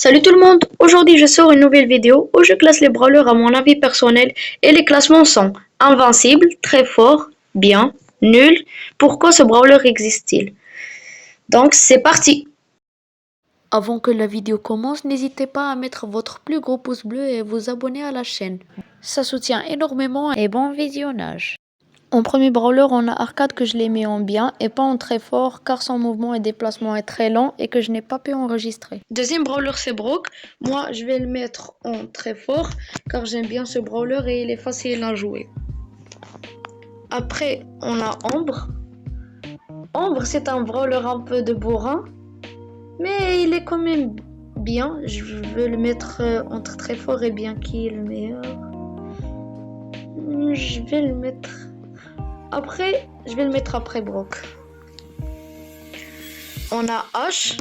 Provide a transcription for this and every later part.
Salut tout le monde, aujourd'hui je sors une nouvelle vidéo où je classe les brawlers à mon avis personnel et les classements sont invincible, très fort, bien, nul, pourquoi ce brawler existe-t-il? Donc c'est parti. Avant que la vidéo commence, n'hésitez pas à mettre votre plus gros pouce bleu et vous abonner à la chaîne. Ça soutient énormément et bon visionnage. En premier brawler, on a Arcade que je l'ai mis en bien et pas en très fort car son mouvement et déplacement est très lent et que je n'ai pas pu enregistrer. Deuxième brawler c'est Brock, moi je vais le mettre en très fort car j'aime bien ce brawler et il est facile à jouer. Après on a Ambre. Ambre c'est un brawler un peu de bourrin. Mais il est quand même bien. Je veux le mettre entre très fort et bien. Qui est le meilleur? Je vais le mettre après. Je vais le mettre après Brock. On a H.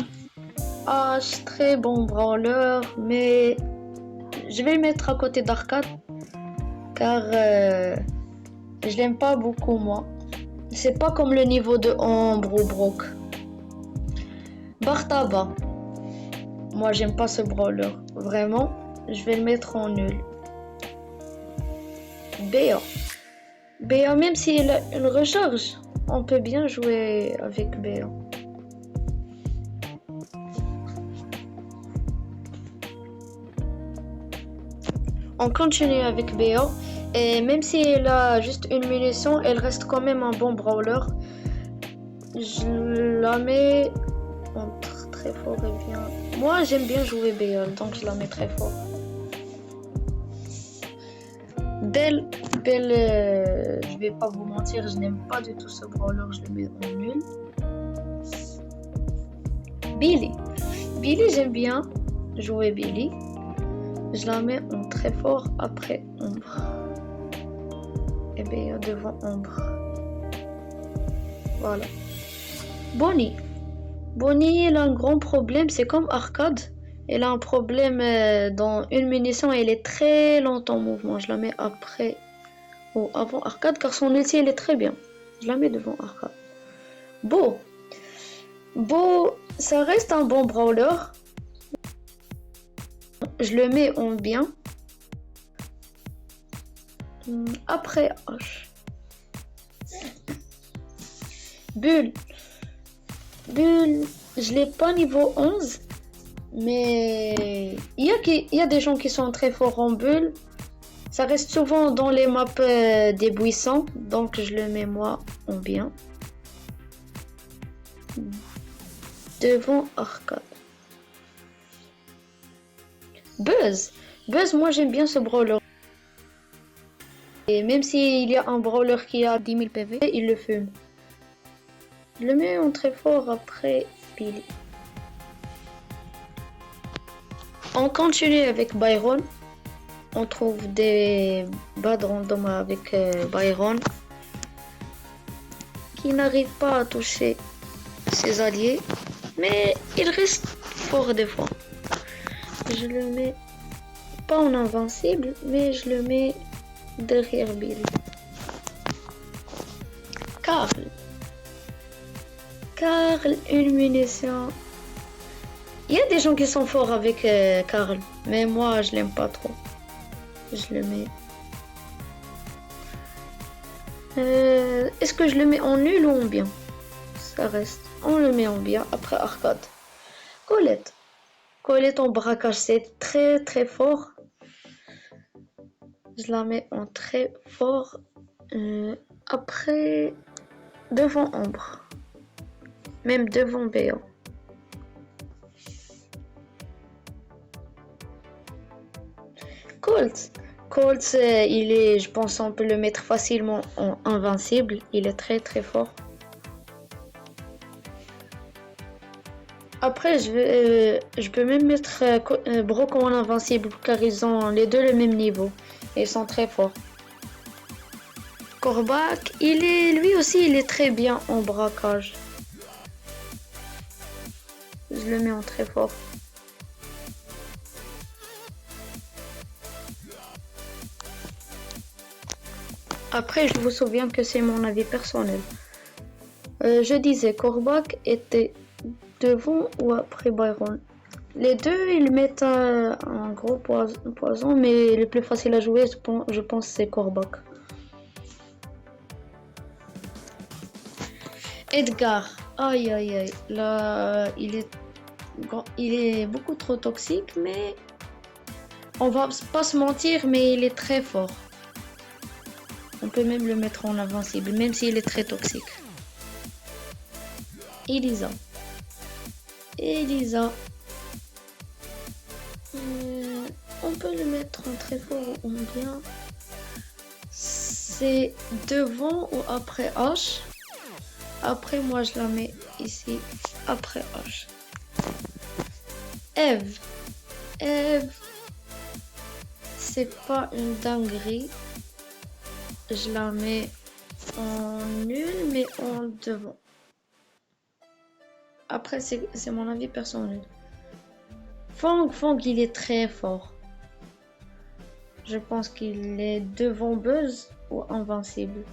H, très bon brawler. Mais je vais le mettre à côté d'Arcade. Car je l'aime pas beaucoup moi. C'est pas comme le niveau de Ambre ou Brock. Bartaba. Moi j'aime pas ce brawler. Vraiment. Je vais le mettre en nul. Béa. Béa, même s'il a une recharge, on peut bien jouer avec Béa. On continue avec Béa. Et même si elle a juste une munition, elle reste quand même un bon brawler. Je la mets entre très fort et bien. Moi j'aime bien jouer Béa, donc je la mets très fort. Belle, je vais pas vous mentir, je n'aime pas du tout ce brawler, je le mets en nul. Billy, j'aime bien jouer Billy. Je la mets en très fort après Ombre. Et bien devant Ombre. Voilà. Bonnie, elle a un grand problème, c'est comme Arcade. Elle a un problème dans une munition et elle est très lente en mouvement. Je la mets après ou avant Arcade car son ulti elle est très bien. Je la mets devant Arcade. Beau, ça reste un bon brawler. Je le mets en bien. Après H. Bull, je l'ai pas niveau 11. Mais il y a des gens qui sont très forts en bulle. Ça reste souvent dans les maps des buissons. Donc je le mets moi en bien. Devant Arcade. Buzz, moi j'aime bien ce brawler. Et même s'il y a un brawler qui a 10 000 PV, il le fume. Je le mets en très fort après Billy. On continue avec Byron. On trouve des bad random avec Byron qui n'arrive pas à toucher ses alliés, mais il reste fort des fois. Je le mets pas en invincible, mais je le mets derrière Billy. Carl, une munition. Il y a des gens qui sont forts avec Carl, mais moi je l'aime pas trop. Je le mets. Est-ce que je le mets en nul ou en bien? Ça reste. On le met en bien après Arcade. Colette en braquage, c'est très très fort. Je la mets en très fort. Après, devant Ombre. Même devant Béa. Colt, il est, je pense, on peut le mettre facilement en invincible. Il est très très fort. Après, je peux même mettre Brock en invincible car ils ont les deux le même niveau. Et ils sont très forts. Corbac, lui aussi, il est très bien en braquage. Je le mets en très fort. Après, je vous souviens que c'est mon avis personnel. Je disais Corbac était devant ou après Byron. Les deux, ils mettent un gros poison, mais le plus facile à jouer, je pense c'est Kor'bak. Edgar, aïe aïe aïe, là, il est beaucoup trop toxique, mais on va pas se mentir, mais il est très fort. On peut même le mettre en invincible, même s'il est très toxique. Elisa. On peut le mettre en très fort ou en bien. C'est devant ou après H. Après, moi, je la mets ici, après H. Eve, c'est pas une dinguerie. Je la mets en nul, mais en devant. Après, c'est mon avis personnel. Fang, il est très fort. Je pense qu'il est devant Buzz ou invincible.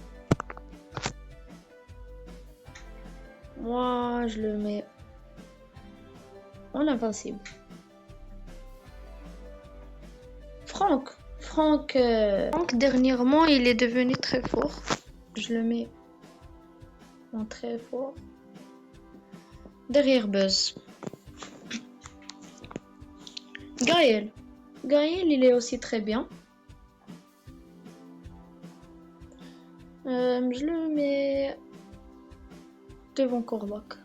Moi, je le mets en invincible. Franck, dernièrement, il est devenu très fort. Je le mets en très fort. Derrière Buzz. Gaël, il est aussi très bien. Je le mets devant Kor'bak.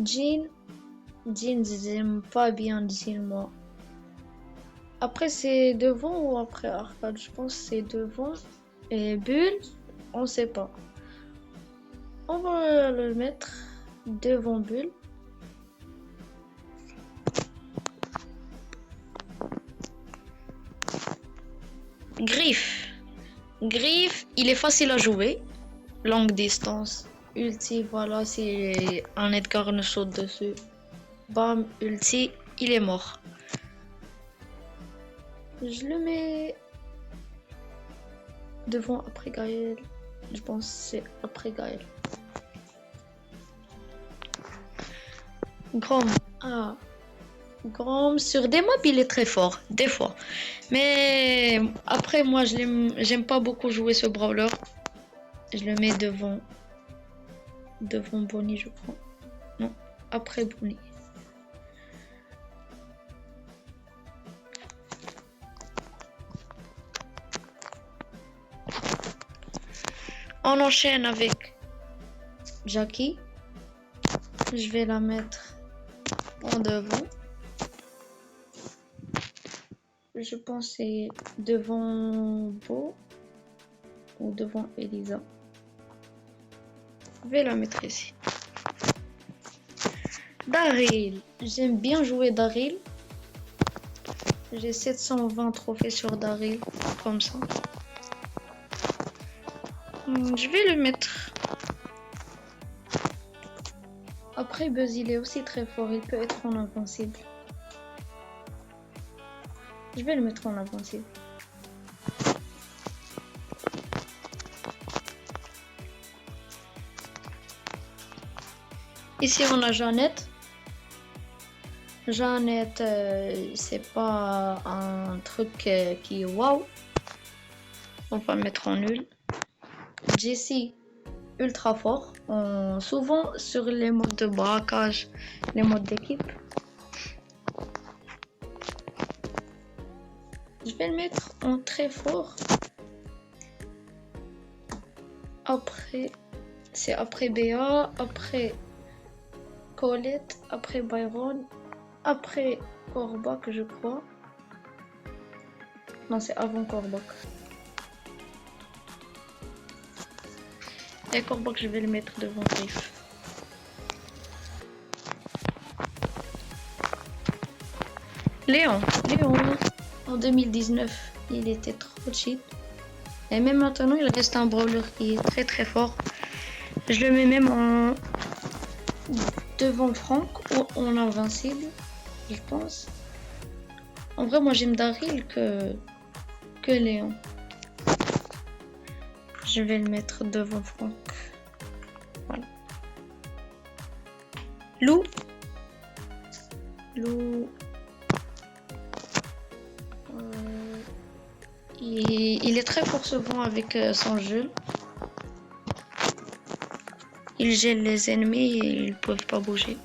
Jean, j'aime pas bien Jean, moi. Après, c'est devant ou après Arcade? Je pense que c'est devant. Et Bull, on sait pas. On va le mettre devant Bull. Griff, il est facile à jouer. Longue distance. Ulti, voilà, si un Edgar ne saute dessus. Bam, ulti, il est mort. Je le mets devant après Gaël. Je pense que c'est après Gaël. Grom, sur des maps, il est très fort, des fois. Mais après, moi, j'aime pas beaucoup jouer ce brawler. Je le mets devant Bonnie, je crois. Non, après Bonnie. On enchaîne avec Jackie. Je vais la mettre en devant. Je pense que c'est devant Beau ou devant Elisa. Je vais la mettre ici. Daryl. J'aime bien jouer Daryl. J'ai 720 trophées sur Daryl, comme ça. Je vais le mettre. Après, Buzz, il est aussi très fort. Il peut être en invincible. Je vais le mettre en invincible. Ici, on a Jeannette. C'est pas un truc qui est waouh. On va le mettre en nul. Jessie, ultra fort. Souvent sur les modes de braquage, les modes d'équipe. Je vais le mettre en très fort. Après, c'est après Béa, après Colette, après Byron, après Kor'bak, je crois. Non, c'est avant Kor'bak. Et Kor'bak, je vais le mettre devant Griff. Léon, en 2019, il était trop cheat. Et même maintenant, il reste un brawler qui est très très fort. Je le mets même devant Franck ou en invincible, je pense. En vrai, moi j'aime Daryl que Léon. Je vais le mettre devant Franck. Voilà. Lou. Lou. Il est très fort souvent avec son jeu. Il gèle les ennemis et ils ne peuvent pas bouger.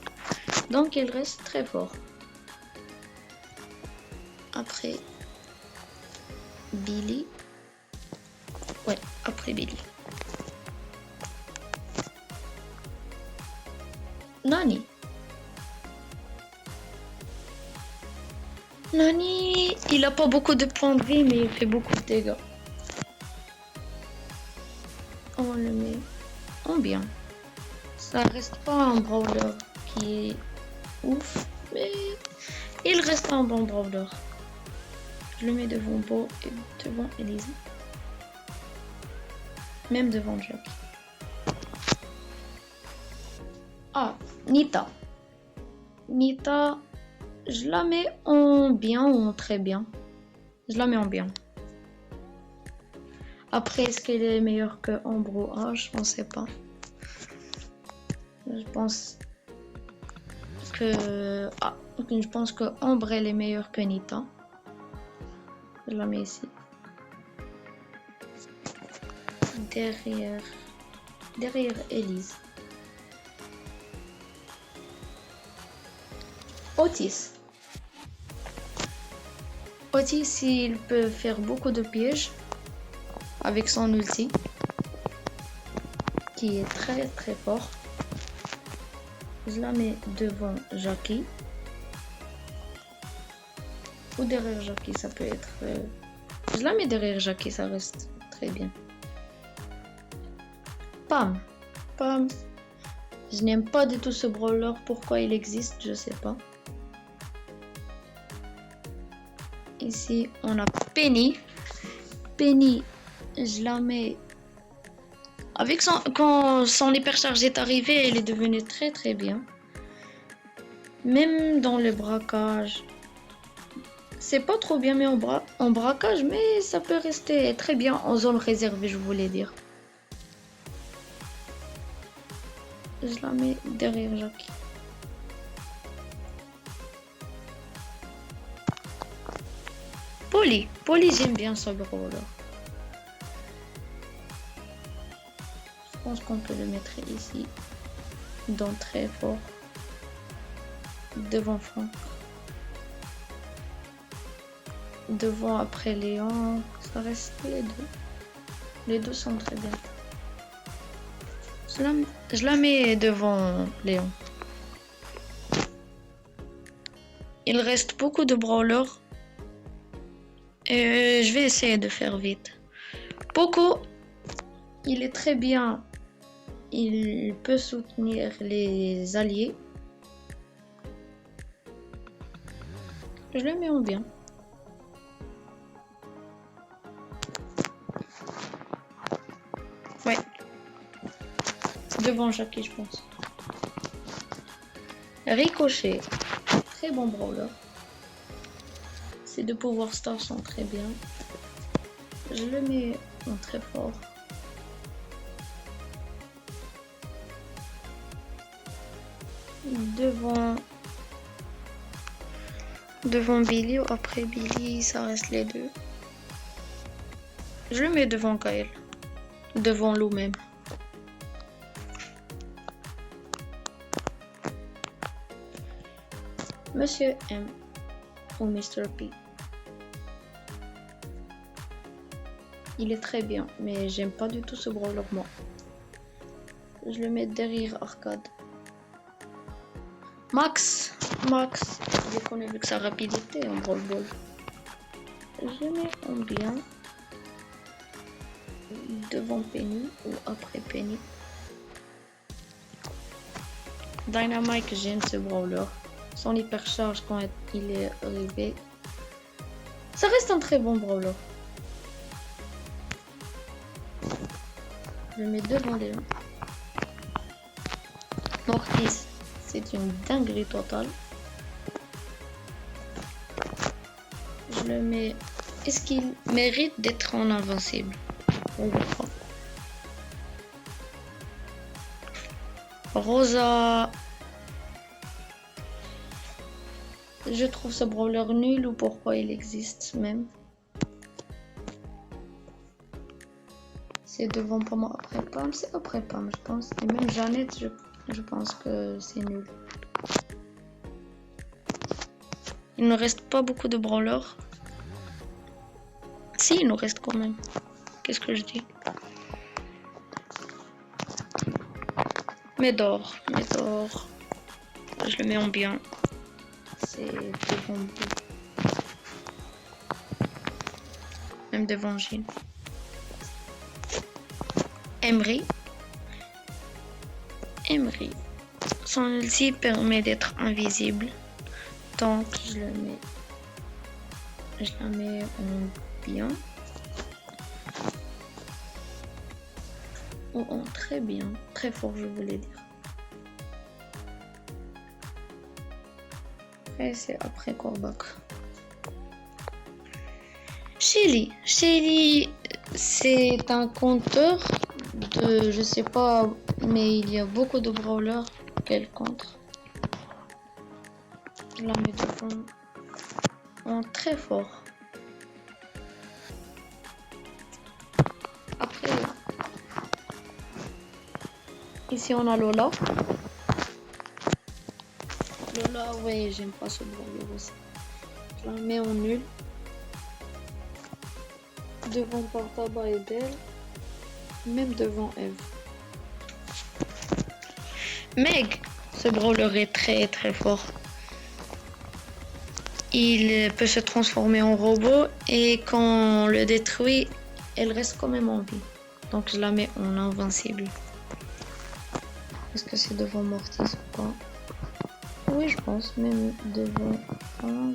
Donc il reste très fort. Après Billy. Ouais, après Billy. Nani. Nani, il a pas beaucoup de points de vie, mais il fait beaucoup de dégâts. On le met en bien. Ça reste pas un brawler qui est ouf, mais il reste un bon brawler. Je le mets devant Bo et devant Elise. Même devant Jack. Ah, Nita. Nita, je la mets en bien ou en très bien. Je la mets en bien. Après, est-ce qu'elle est meilleure que Ambre ou H? On sait pas. Je pense que... Ah, je pense que Ambre, elle est meilleure que Nita. Je la mets ici. Derrière Elise. Otis. Otis, il peut faire beaucoup de pièges avec son ulti, qui est très très fort. Je la mets devant Jackie. Ou derrière Jackie, ça peut être... Je la mets derrière Jackie, ça reste très bien. Pam. Pam. Je n'aime pas du tout ce brawler. Pourquoi il existe, je sais pas. Ici, on a Penny. Penny, je la mets... Avec quand son hypercharge est arrivé, elle est devenue très très bien. Même dans le braquage. C'est pas trop bien mais en braquage, mais ça peut rester très bien en zone réservée, je voulais dire. Je la mets derrière Jackie. Polly, j'aime bien ce brawler. Je pense qu'on peut le mettre ici. Dans très fort. Devant Franck. Devant après Léon. Ça reste les deux. Les deux sont très bien. Je la mets devant Léon. Il reste beaucoup de brawlers. Et je vais essayer de faire vite. Poco, il est très bien. Il peut soutenir les alliés. Je le mets en bien. Ouais. Devant Jackie, je pense. Ricochet. Très bon brawler. Ces deux Power Stars sont très bien. Je le mets en très fort. Devant Billy ou après Billy, ça reste les deux. Je le mets devant Kyle. Devant Lou même. Monsieur M ou Mr. P. Il est très bien, mais j'aime pas du tout ce brawler moi. Je le mets derrière Arcade. Max, je le connais avec sa rapidité en Brawl Ball. Je le mets en bien. Devant Penny ou après Penny. Dynamite, j'aime ce brawler. Son hypercharge quand il est arrivé. Ça reste un très bon brawler. Je le mets devant Léon. Mortis, c'est une dinguerie totale. Je le mets... Est-ce qu'il mérite d'être en invincible? On verra. Rosa. Je trouve ce brawler nul ou pourquoi il existe même. C'est devant Pam après Pam, c'est après Pam je pense. Et même Jeannette, je pense que c'est nul. Il ne reste pas beaucoup de brawlers. Si, il nous reste quand même. Qu'est-ce que je dis? Médor. Je le mets en bien. C'est devant Blue. Même devant Gilles. Emery. Son ulti permet d'être invisible. Donc je la mets en bien. Ou en très bien. Très fort je voulais dire. Et c'est après Kor'bak. Shelly, c'est un compteur de, je sais pas, mais il y a beaucoup de brawlers qu'elle contre. Je la mets devant en très fort. Après, ici on a Lola. Ouais, j'aime pas ce brawler aussi. Je la mets en nul. Devant Partaba et Belle. Même devant Eve. Meg, ce brawler est très très fort. Il peut se transformer en robot et quand on le détruit, elle reste quand même en vie. Donc je la mets en invincible. Est-ce que c'est devant Mortis ou pas? Oui, je pense, même devant Frank.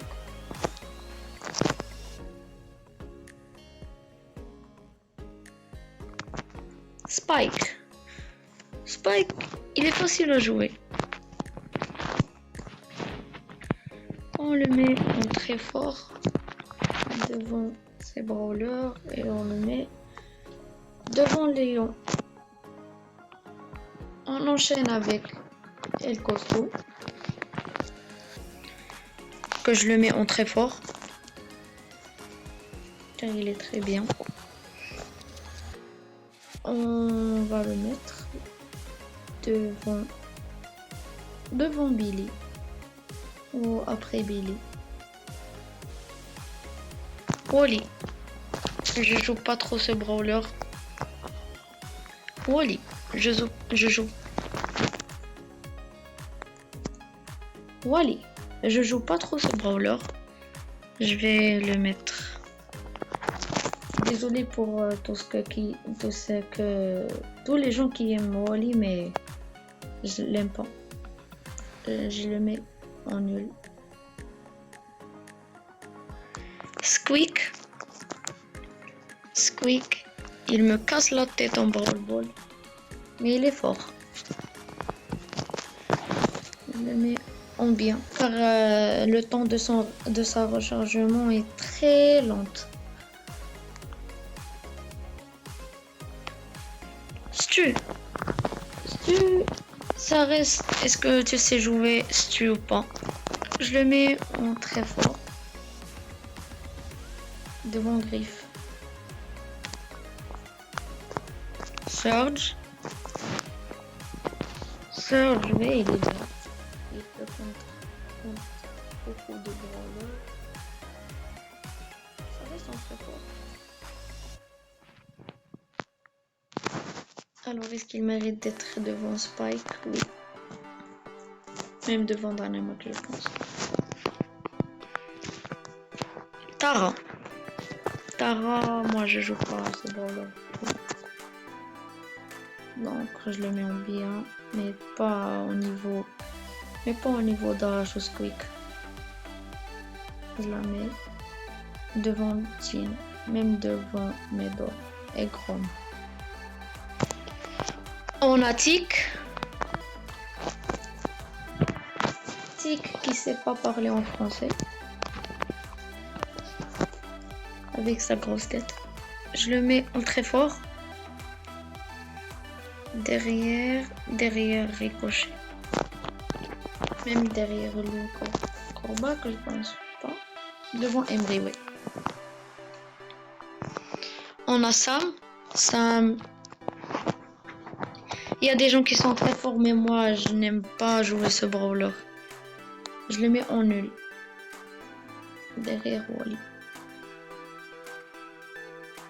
Spike, il est facile à jouer. On le met en très fort devant ses brawlers et on le met devant Léon. On enchaîne avec El Costo, que je le mets en très fort car il est très bien. On va le mettre devant Billy ou après Billy. Wally, je joue pas trop ce brawler. Wally, je joue. Wally, je joue pas trop ce brawler. Je vais le mettre. Désolée pour tous les gens qui aiment Wally, mais je l'aime pas. Je le mets en nul. Squeak, il me casse la tête en Brawl Ball, mais il est fort. Je le mets en bien, car le temps de sa rechargement est très lente. Stu, ça reste. Est-ce que tu sais jouer Stu ou pas? Je le mets en très fort. Devant Griff. Surge, oui, il est bien. Il peut contre beaucoup de brawlers. Ça reste en très fort. Alors, est-ce qu'il mérite d'être devant Spike? Oui. Même devant Dynamite, je pense. Tara, moi je joue pas à ce brawler. Donc je le mets en bien, mais pas au niveau d'Arash ou Squeak. Je la mets devant Jean, même devant Médor et Grom. On a Tic qui sait pas parler en français. Avec sa grosse tête. Je le mets en très fort. Derrière Ricochet. Même derrière lui encore. Back, je pense pas. Devant Emery, oui. On a Sam. Sam. Il y a des gens qui sont très forts, mais moi, je n'aime pas jouer ce brawler. Je le mets en nul. Derrière Wally.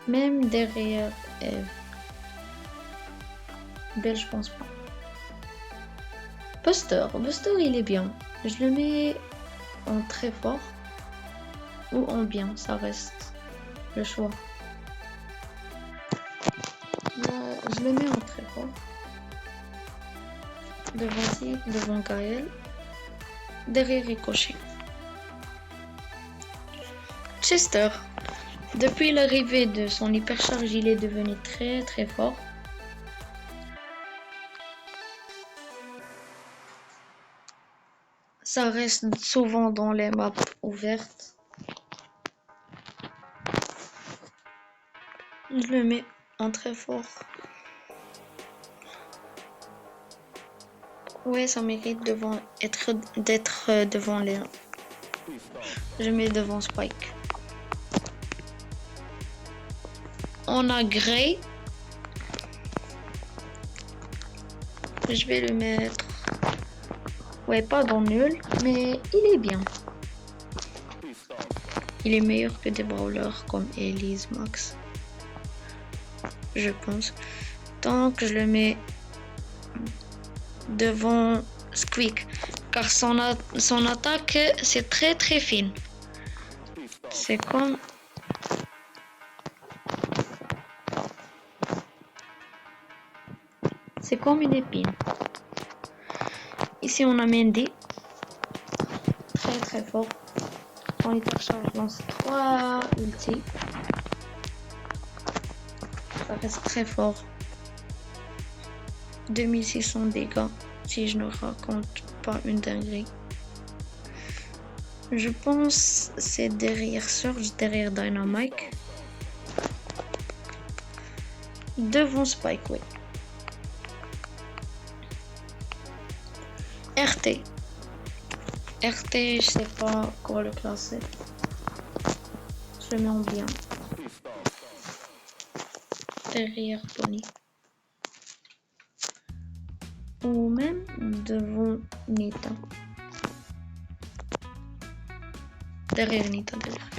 Même derrière Eve. Belle, je pense pas. Buster, il est bien. Je le mets en très fort ou en bien, ça reste le choix. Là, je le mets en très fort. Devant Tig, devant Gaël. Derrière Ricochet. Chester. Depuis l'arrivée de son hypercharge, il est devenu très très fort. Ça reste souvent dans les maps ouvertes. Je le mets en très fort. Ouais, ça mérite d'être devant les... Je mets devant Spike. On a Gray. Je vais le mettre... Ouais, pas dans nul, mais il est bien. Il est meilleur que des brawlers comme Elise, Max. Je pense. Donc, je le mets devant Squeak. Car son attaque, c'est très très fine. C'est comme... C'est comme une épine. Ici, on a Mendy. Très très fort. Son hypercharge lance 3 ultis. Ça reste très fort. 2600 dégâts. Si je ne raconte pas une dinguerie. Je pense c'est derrière Surge, derrière Dynamite. Devant Spike, oui. RT. RT, je sais pas quoi le classer. Je le mets en bien. Derrière Tony. Ou même devant Nita. Derrière Nita, derrière.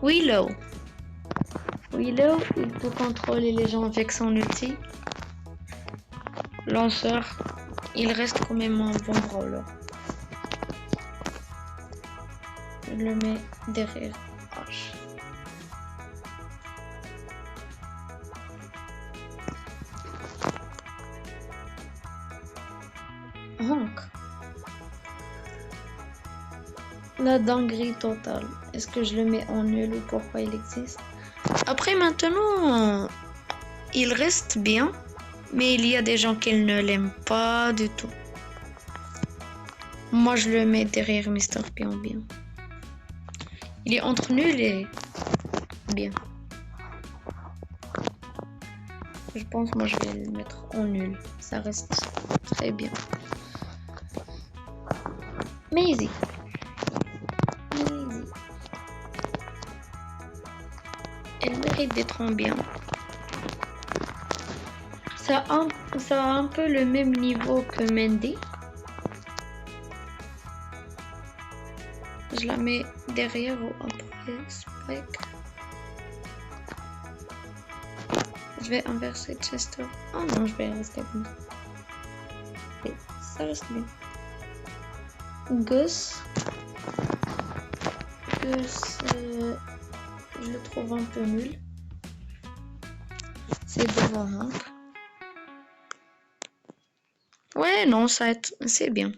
Willow. Willow, il peut contrôler les gens avec son ulti. Lanceur. Il reste quand même un bon brawler. Je le mets derrière H. Hank. La dinguerie totale. Est-ce que je le mets en nul ou pourquoi il existe? Après maintenant, il reste bien. Mais il y a des gens qui ne l'aiment pas du tout. Moi, je le mets derrière Mr. P en bien. Il est entre nul et bien. Je pense, moi, je vais le mettre en nul. Ça reste très bien. Maisie. Elle mérite d'être en bien. Ça a un peu le même niveau que Mendy. Je la mets derrière ou après Spike. Je vais inverser Chester. Oh non, je vais rester comme ça. Et ça reste bien. Gus. Je le trouve un peu nul. C'est devant Hank. Ouais, non, c'est bien.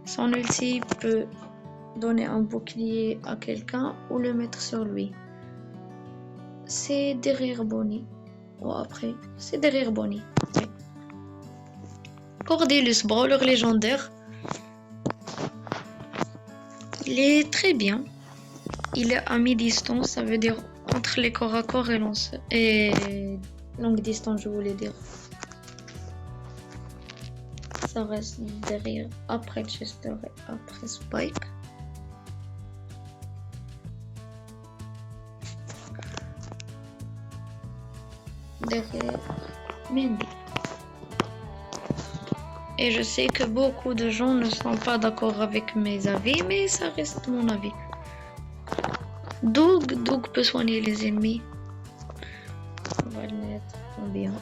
Son ulti peut donner un bouclier à quelqu'un ou le mettre sur lui. C'est derrière Bonnie. Ou après, c'est derrière Bonnie. Oui. Cordelius, brawler légendaire. Il est très bien. Il est à mi-distance, ça veut dire entre les corps à corps et longue distance, je voulais dire. Ça reste derrière, après Chester et après Spike. Derrière Mendy. Et je sais que beaucoup de gens ne sont pas d'accord avec mes avis, mais ça reste mon avis. Doug peut soigner les ennemis. On va le mettre bien.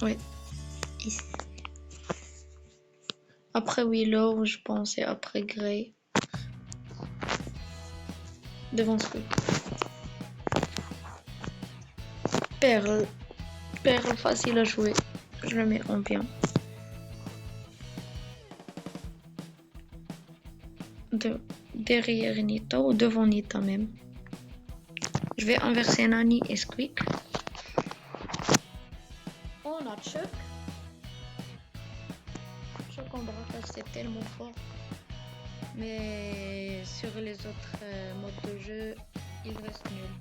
Oui, ici. Après Willow, je pense, et après Grey. Devant Squeak. Perle facile à jouer. Je le mets en bien. Derrière Nita ou devant Nita même. Je vais inverser Nani et Squeak. On a Chuck. Chuck en braquage, c'est tellement fort. Mais sur les autres modes de jeu, il reste nul.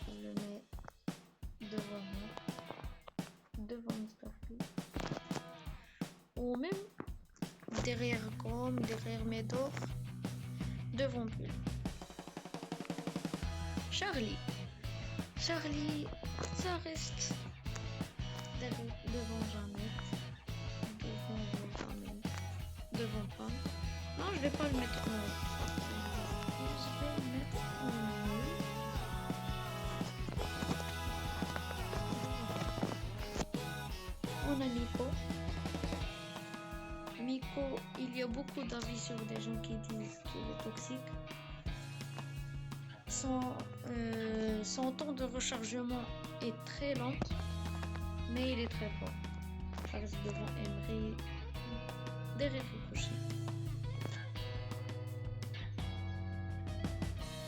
Je le mets devant moi. Devant Mr. P. Ou même derrière Grom, derrière Médor. Devant Bull. Charlie, ça reste devant jamais. Devant pas. Non, je vais pas le mettre en haut. Je vais le mettre en haut. On a Miko, il y a beaucoup d'avis sur des gens qui disent qu'il est toxique. Son temps de rechargement est très lent, mais il est très fort. Ça reste devant Emery, derrière Ricochet.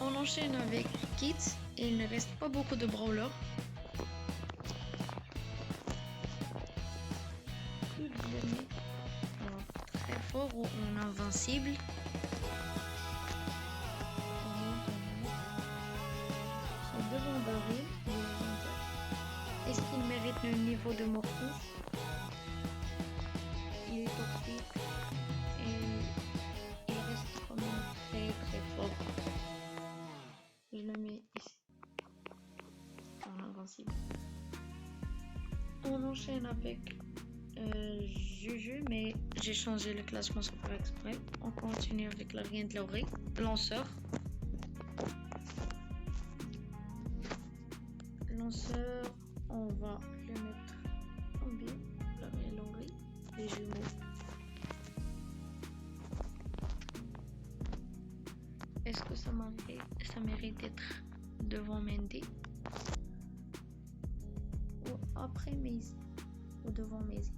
On enchaîne avec Kit et il ne reste pas beaucoup de brawlers. Je le mets très fort ou en invincible. Devant Barry, est-ce qu'il mérite le niveau de Morpheus? Il est toxique et il reste quand même très fort. Je le mets ici en invincible. On enchaîne avec Juju, mais j'ai changé le classement sans faire exprès. On continue avec la reine de l'oreille, lanceur. On va le mettre en bien, la mélangerie, les jumeaux. Est-ce que ça mérite d'être devant Mendy ou après Maisie ou devant Maisie?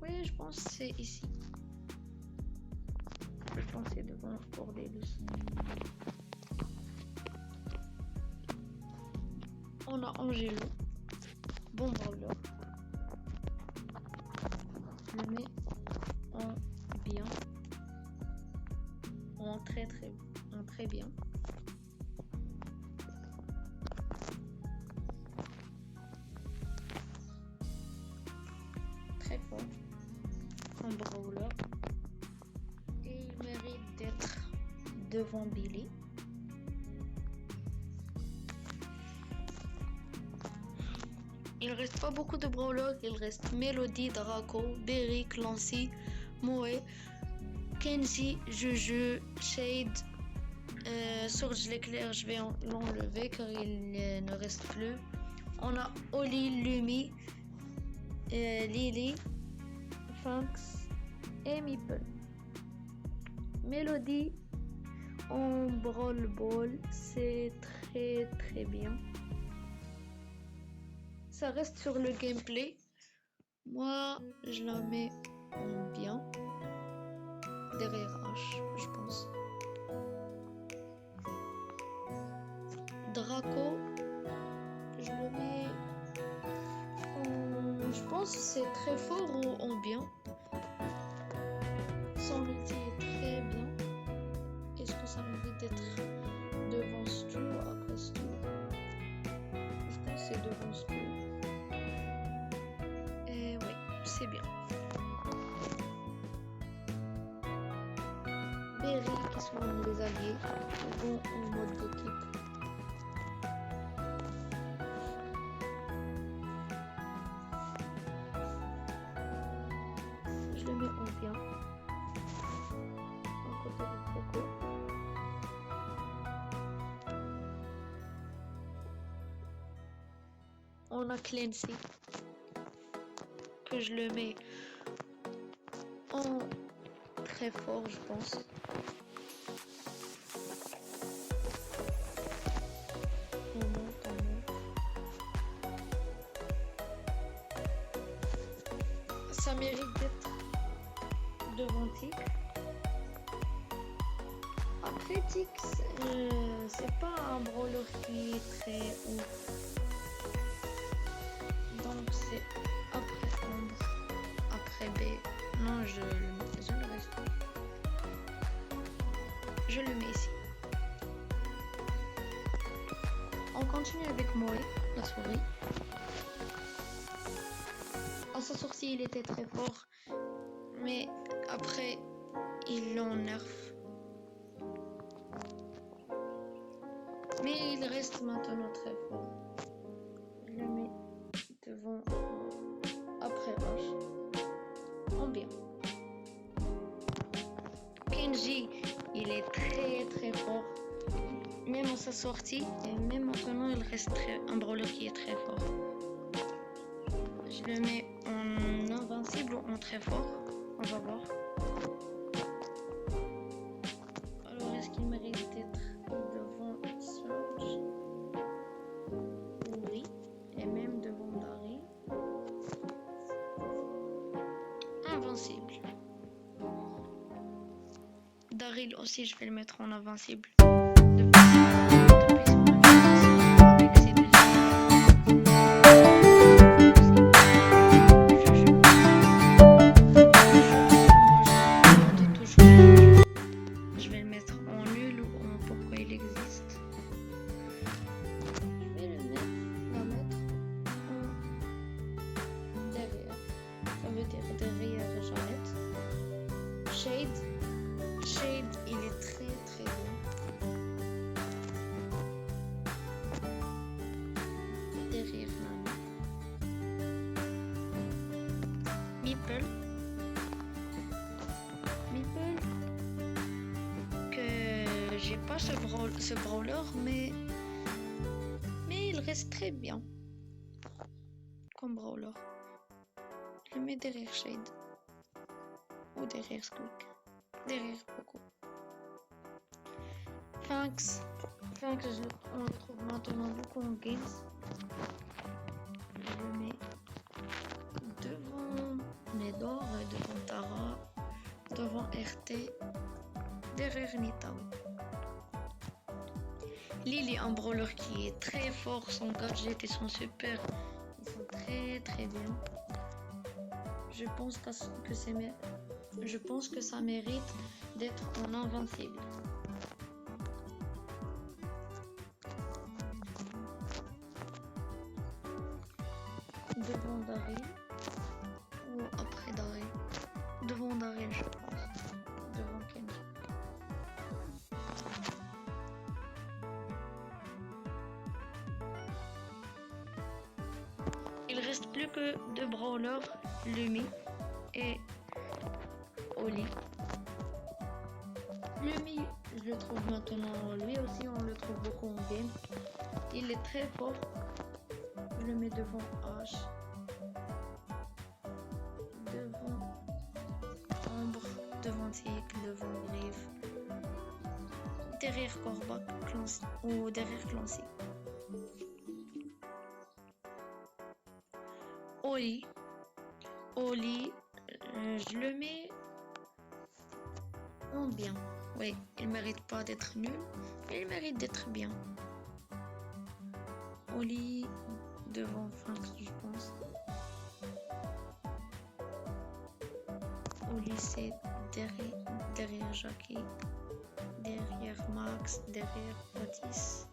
Oui, je pense que c'est ici. Je pense que c'est devant Cordelius. On a Angelo, bon brawler. Je le mets en bien, en très bien. Très fort, en brawler. Et il mérite d'être devant Billy. Il reste pas beaucoup de brawlers, il reste Melody, Draco, Derrick, Lancy, Moe, Kenzie, Juju, Shade, Surge l'éclair, je vais l'enlever car il ne reste plus. On a Oli, Lumi, Lily, Fanks et Meeple. Melody en Brawl Ball, c'est très bien. Ça reste sur le gameplay. Moi, je la mets en bien. Derrière H, je pense. Draco, je le mets en... Je pense que c'est très fort ou en bien. Son ulti est très bien. Est-ce que ça mérite d'être devant Stu ou après Stu? c'est devant ce bleu. Et oui, c'est bien. Berry qui sont les alliés vont en mode d'équipe. Je le mets en bien. À côté du coco. On a Clancy que je le mets en très fort, je pense. On monte. Ça mérite d'être devant Tic. Après Tic, c'est pas un brawler qui est très ouf. Donc c'est après Ombre, après B. Non, je le reste. Je le mets ici. On continue avec Moe, la souris. À sa sortie, il était très fort, mais après, il l'en nerf. Mais il reste maintenant très fort. Je le mets devant, après H, en bien. Kenji, il est très très fort. Même à sa sortie, et même maintenant, il reste un brawler qui est très fort. Je le mets en invincible ou en très fort. On va voir. Alors, est-ce qu'il mérite d'être devant Surge? Oui. Et même devant Daryl. Invincible. Daryl aussi, je vais le mettre en invincible. Avec ses deux je vais le mettre en nul ou en pourquoi il existe. Je vais la mettre en derrière. Ça veut dire derrière Jeannette. Shade, il est très très bien. Derrière Nami. Meeple, que j'ai pas ce brawler, mais il reste très bien comme brawler. Je le mets derrière Shade ou derrière Squeak. Derrière beaucoup. Fanks, on le trouve maintenant beaucoup en games. Je le mets devant Médor, devant Tara, devant RT, derrière Nita. Lily, un brawler qui est très fort, son gadget et son super, ils sont très très bien. Je pense que ça mérite d'être en invincible. Devant Daryl ou après Daryl? Devant Daryl, je pense. Devant Kenji. Il reste plus que deux brawlers, Lumi et Oli. Lumi, je le trouve maintenant, lui aussi on le trouve beaucoup en game. Il est très fort. Je le mets devant H. Devant Ombre, devant Tic, devant Griff. Derrière Corbac, ou derrière Clancy. Oli, je le mets en bien. Oui, il mérite pas d'être nul, mais il mérite d'être bien. Oli devant Frank, je pense. Oli, c'est derrière Jackie, derrière Max, derrière Otis.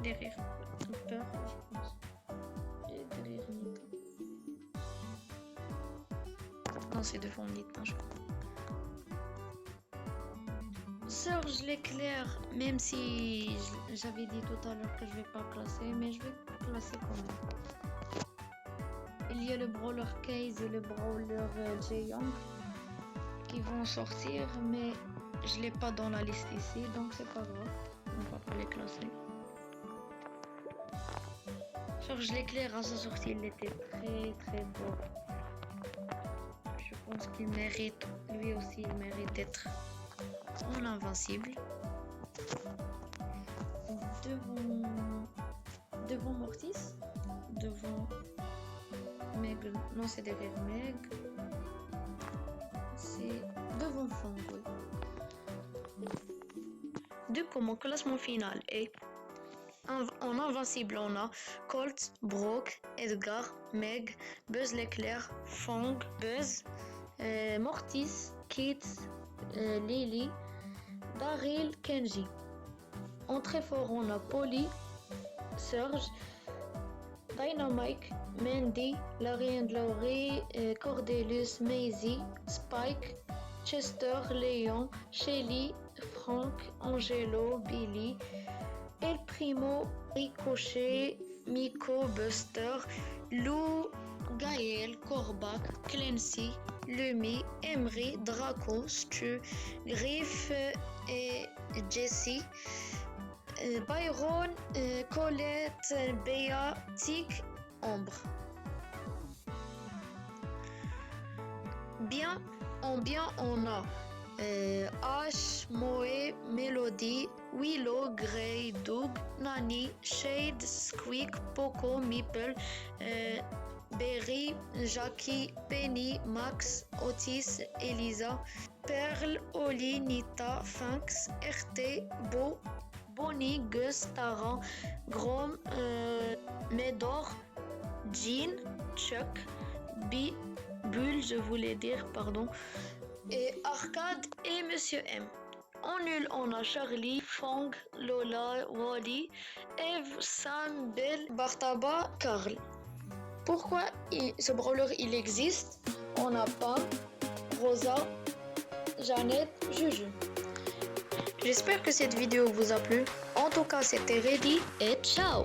derrière Peur, je pense. Et derrière Nita. Non, c'est devant Nita, je crois. Serge l'éclair, même si j'avais dit tout à l'heure que je vais pas classer, mais je vais classer quand même. Il y a le brawler Case et le brawler Jae-young qui vont sortir, mais je l'ai pas dans la liste ici, donc c'est pas grave, on va pas les classer. Serge l'éclair à sa sortie, il était très beau. Je pense qu'il mérite, lui aussi, il mérite d'être en invincible. Devant Mortis, devant Meg, non c'est derrière Meg, c'est devant Fang, oui. Du coup, mon classement final est en invincible, on a Colt, Brock, Edgar, Meg, Buzz l'éclair, Fang, Buzz, Mortis, Kit, Lily, Daryl, Kenji. En très fort, on a Polly, Surge, Dynamite, Mandy, Larry and Laurie, Cordelius, Maisie, Spike, Chester, Léon, Shelly, Frank, Angelo, Billy, El Primo, Ricochet, Miko, Buster, Lou, Gaël, Korvac, Clancy, Lumi, Emery, Draco, Stu, Griff et Jessie, Byron, Colette, Bea, Tic, Ombre. Bien, on a Ash, Moe, Melody, Willow, Grey, Doug, Nani, Shade, Squeak, Poco, Meeple, Berry, Jackie, Penny, Max, Otis, Elisa, Pearl, Oli, Nita, Fanx, RT, Bo, Bonnie, Gus, Tara, Grom, Medor, Jean, Chuck, Bull, je voulais dire, pardon, et Arcade et Monsieur M. En nul, on a Charlie, Fang, Lola, Wally, Eve, Sam, Belle, Bartaba, Carl. Pourquoi ce brawler il existe? On n'a pas Rosa, Jeannette, Juju. J'espère que cette vidéo vous a plu. En tout cas, c'était Ready et ciao!